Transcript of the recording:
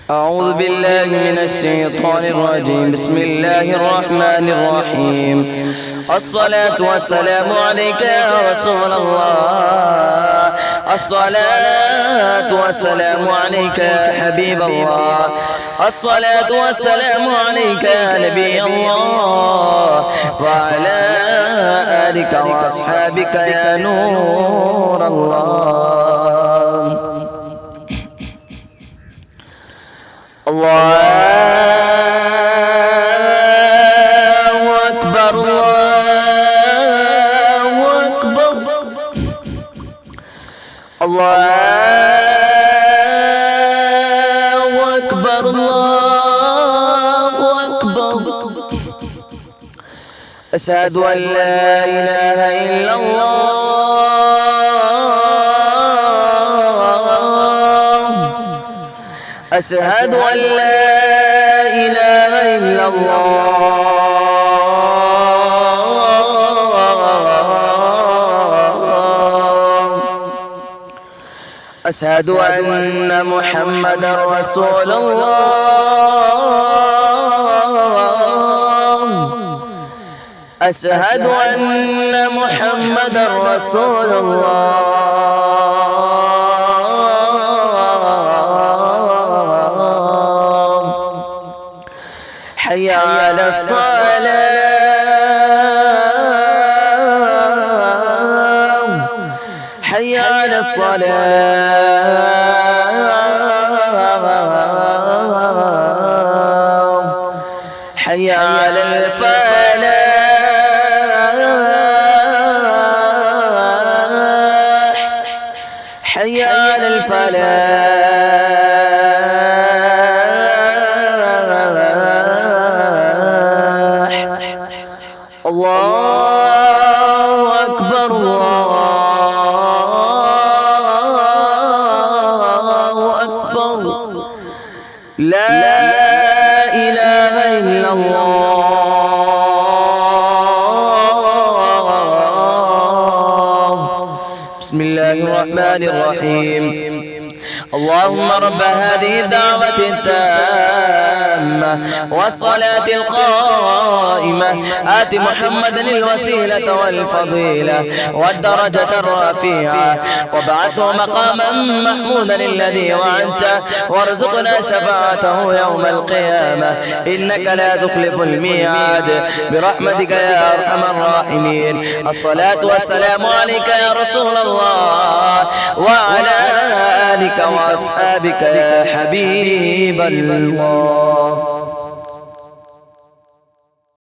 أعوذ بالله من الشيطان الرجيم. بسم الله الرحمن الرحيم. الصلاة والسلام عليك يا رسول الله، الصلاة والسلام عليك يا حبيب الله، الصلاة والسلام عليك يا نبي الله، وعلى آلك وأصحابك يا نور الله. الله أكبر، الله أكبر، الله أكبر، الله أكبر. أشهد أن لا إله إلا الله، أشهد أن لا إله إلا الله، أشهد أن محمدا رسول الله، أشهد أن محمدا رسول الله. حي على الصلاة، حي على الصلاة، حي على الفلاح، حي على الفلاح. الله أكبر، الله أكبر، لا إله إلا الله. بسم الله الرحمن الرحيم. اللهم رب هذه الدعوة التامة والصلاة القائمة آت محمدا الوسيلة والفضيلة والدرجة الرفيعة وابعثه مقاما محمودا الذي وعدته وارزقنا شفاعته يوم القيامة إنك لا تخلف الميعاد برحمتك يا أرحم الراحمين. الصلاة والسلام عليك يا رسول الله وعلى آلك وأصحابك يا حبيب الله.